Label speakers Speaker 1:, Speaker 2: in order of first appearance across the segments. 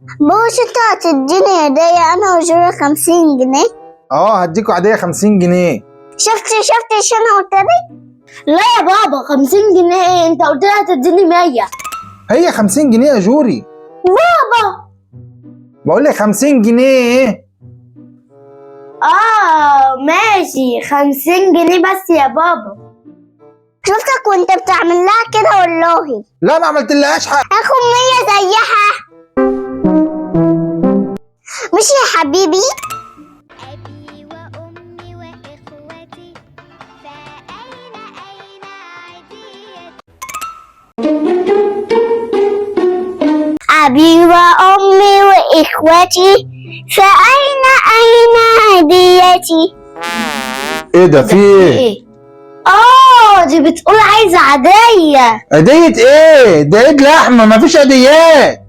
Speaker 1: بوش انت هتديني هدية انا وجوري 50 جنيه.
Speaker 2: هديكوا عادية 50 جنيه.
Speaker 1: شفت ايش انا قلت لك؟
Speaker 3: لا يا بابا 50 جنيه ايه؟ انت قلت لي هتديني 100.
Speaker 2: هي 50 جنيه يا جوري.
Speaker 3: بابا
Speaker 2: بقول لك 50 جنيه.
Speaker 3: ماشي 50 جنيه بس يا بابا.
Speaker 1: شفتك وانت بتعمل لها كده والله.
Speaker 2: لا ما عملتلهاش حاجة.
Speaker 1: اخد 100 زيها. مش يا حبيبي؟
Speaker 4: أبي وأمي وإخوتي فأين عديتي؟
Speaker 1: أبي وأمي وإخوتي فأين هديتي؟
Speaker 2: ايه ده في ايه؟
Speaker 3: دي بتقول عايزة عادية.
Speaker 2: عيدية ايه؟ ده عيد لحمة مفيش عيديات.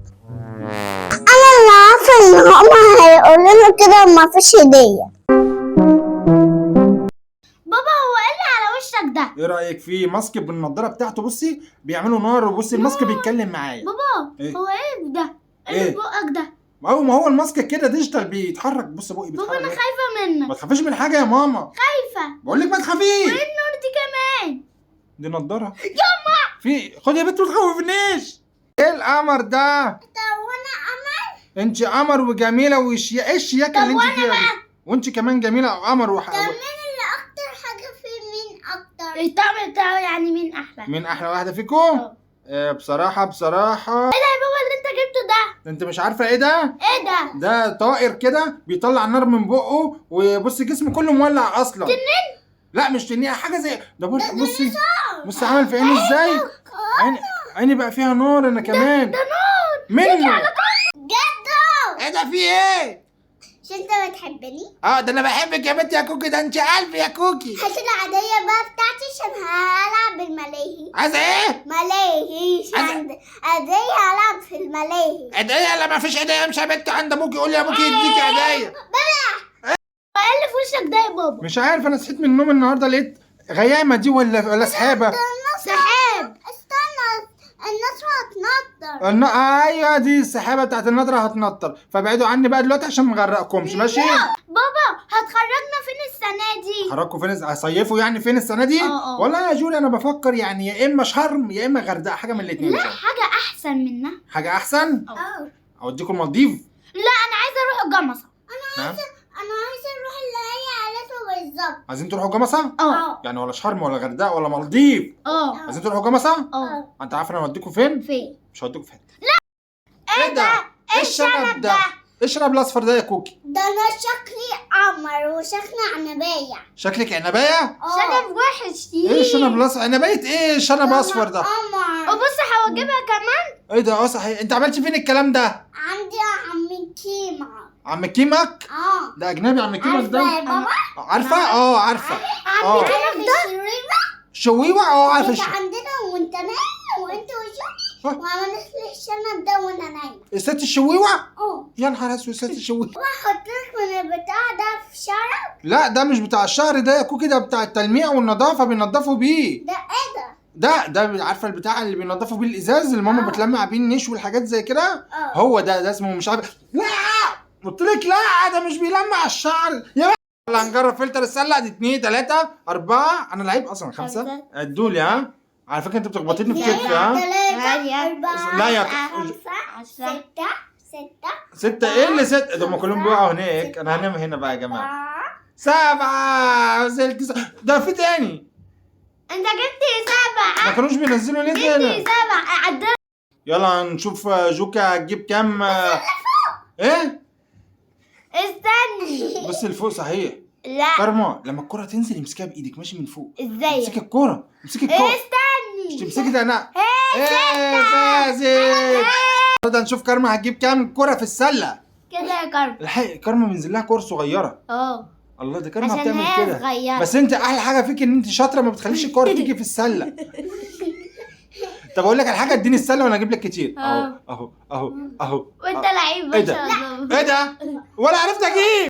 Speaker 1: أنا اللي عارفة إن هما هيقولوا لنا كده مفيش هدية.
Speaker 3: بابا هو ايه اللي على وشك ده؟
Speaker 2: ايه رأيك فيه؟ ماسك بالنضارة بتاعته، بصي بيعملوا نار، وبصي الماسك بيتكلم معايا.
Speaker 3: بابا
Speaker 2: إيه؟
Speaker 3: هو ايه ده؟ ايه
Speaker 2: إيه؟
Speaker 3: اللي في بقك ده؟
Speaker 2: ما هو الماسك كده ديجيتال بيتحرك، بص بقي
Speaker 3: بابا
Speaker 2: بيتحرك.
Speaker 3: انا خايفة
Speaker 2: ما
Speaker 3: منك.
Speaker 2: تخافيش من حاجة يا ماما.
Speaker 3: خايفة.
Speaker 2: بقول لك ما تخافيش.
Speaker 3: وايه النور دي كمان؟
Speaker 2: دي نضارة. ياما في خد يا بنت ما تخوفنيش. ايه القمر ده؟
Speaker 1: وأنا أمل.
Speaker 2: انت قمر وجميلة ايه الشياكة اللي انت فيها دي؟ وانت كمان جميلة وقمر
Speaker 1: مين اللي أكتر حاجة في مين أكتر؟
Speaker 3: الطعم بتاعه يعني مين احلى؟
Speaker 2: مين احلى واحدة فيكم؟ بصراحة
Speaker 3: ايه بابا اللي انت جبته ده؟
Speaker 2: انت مش عارفة ايه ده؟
Speaker 3: ايه ده؟
Speaker 2: ده طائر كده بيطلع نار من بقه، وبص جسمه كله مولع اصلا. تنين؟ لا مش تنين، حاجة زي ده. بصي عمل في عيني ازاي؟ عيني بقى فيها نار انا كمان.
Speaker 3: ده نور
Speaker 2: منه.
Speaker 1: جدو.
Speaker 2: ايه ده في ايه؟
Speaker 1: مش أنت بتحبني؟
Speaker 2: ده انا بحبك يا بنت يا كوكي، ده انت قلبي يا كوكي.
Speaker 1: هات العادية بقى بتاعتي عشان هلعب بالملاهي.
Speaker 2: عايزة ايه؟
Speaker 1: ملاهي عشان عادية هلعب في الملاهي.
Speaker 2: عيدية؟ لا ما فيش عيدية، امشي يا بنت عند ابوكي، قول يا ابوكي يديكي عيدية.
Speaker 3: ايه اللي في وشك ده يا بابا؟
Speaker 2: مش عارف، انا صحيت من النوم النهارده لقيت غيامة دي ولا سحابة.
Speaker 3: سحاب.
Speaker 1: استنى النصر هتنطر.
Speaker 2: ايوه دي السحابة بتاعت النضرة هتنطر، فابعدوا عني بقى دلوقتي عشان ما اغرقكمش. ماشي؟
Speaker 3: بابا هتخرجنا فين السنة دي؟
Speaker 2: خرجكم فين؟ هيصيفوا يعني فين السنة دي؟ والله يا جولي انا بفكر يعني يا اما شرم يا اما غردقة، حاجة من الاتنين.
Speaker 3: لا حاجة احسن منها.
Speaker 2: حاجة احسن؟ اوديكم المالديف.
Speaker 3: لا انا عايزة اروح الجمصة.
Speaker 2: نعم؟
Speaker 1: انا عايزة اروح اللي هي قالته بالظبط.
Speaker 2: عايزين تروحوا جمصة؟
Speaker 3: اه
Speaker 2: يعني ولا شرم ولا غردقة ولا مالديف؟ عايزين تروحوا جمصة؟ انت عارف انا هوديكم فين؟
Speaker 3: فين؟
Speaker 2: مش هوديكم فين. ايه ده؟ ايه الشنب ده؟ ايه الشنب الاصفر ده يا كوكي؟
Speaker 1: ده انا شكلي قمر وشكلي عنبية.
Speaker 2: شكلك عنبايه؟
Speaker 3: شنب وحش.
Speaker 2: ايه الشنب الاصفر؟ عنبايه ايه الشنب اصفر ده؟
Speaker 1: قمر.
Speaker 3: وبص هواجبها كمان.
Speaker 2: ايه ده؟ صحيح. انت عملتي فين الكلام ده؟
Speaker 1: عندي عم كيمة.
Speaker 2: عم كيمك؟ ده اجنبي عم كيمك ده؟
Speaker 1: عارفة يا بابا؟
Speaker 2: عارفه؟ عارفه.
Speaker 1: عم كيمة ده
Speaker 2: شويوه؟
Speaker 1: انت
Speaker 2: عارفه.
Speaker 1: عندنا وانت نايم وانت وجوني وعملت لي الشنب ده وانا نايم.
Speaker 2: الست الشويوه؟
Speaker 1: اه.
Speaker 2: يا نهار اسود، ست الشويوه.
Speaker 1: واحط لك من البتاع ده في شعرك.
Speaker 2: لا ده مش بتاع الشعر ده يا كوكي، ده بتاع التلميع والنظافه، بينضفوا بيه.
Speaker 1: ده ايه ده؟
Speaker 2: ده عارفه البتاع اللي بينضفوا بيه الازاز اللي ماما بتلمع بيه النش والحاجات زي كده. هو ده اسمه مش عارف. لا قلت لك لا، ده مش بيلمع الشعر يا. يلا هنجرب فلتر السله. دي 2 3 4. انا لعيب اصلا 5. عدولي ها. على فكره انت بتخبطيني في كتفي ها.
Speaker 1: 3 4
Speaker 2: لا يا
Speaker 1: 5 6
Speaker 2: 6. ايه اللي 6 ده؟ هم كلهم بيقعوا هناك، انا هنام هنا بقى يا جماعه. 7 وصلت 9. ده في تاني.
Speaker 3: انت جبت 7.
Speaker 2: ما كانوش بينزلوا ليه تاني؟
Speaker 3: جبت 7 عدل.
Speaker 2: يلا نشوف جوكا هتجيب كام. ايه؟
Speaker 3: استني.
Speaker 2: بصي لفوق صحيح.
Speaker 3: لا
Speaker 2: كارما لما الكرة تنزل امسكيها بايدك ماشي من فوق.
Speaker 3: ازاي؟
Speaker 2: امسكي الكرة، امسكي الكرة.
Speaker 3: استني.
Speaker 2: مش تمسكي ده انا. ايه فازت. ده نشوف كارما هتجيب كام كرة في السلة.
Speaker 3: كده يا كرم.
Speaker 2: الحقيقة كارما بينزل لها كور صغيرة. الله ده كارما
Speaker 3: عشان
Speaker 2: بتعمل
Speaker 3: هي
Speaker 2: كده.
Speaker 3: صغيرة.
Speaker 2: بس انت احلى حاجة فيك ان انت شاطرة، ما بتخليش الكرة تيجي في السلة. طب اقول لك على حاجة، اديني السلة وانا اجيب لك كتير. اهو.
Speaker 3: وانت لعيب
Speaker 2: ايه
Speaker 3: ما
Speaker 2: ده؟
Speaker 3: شاء الله.
Speaker 2: ايه ده؟ ولا عرفت اجيب.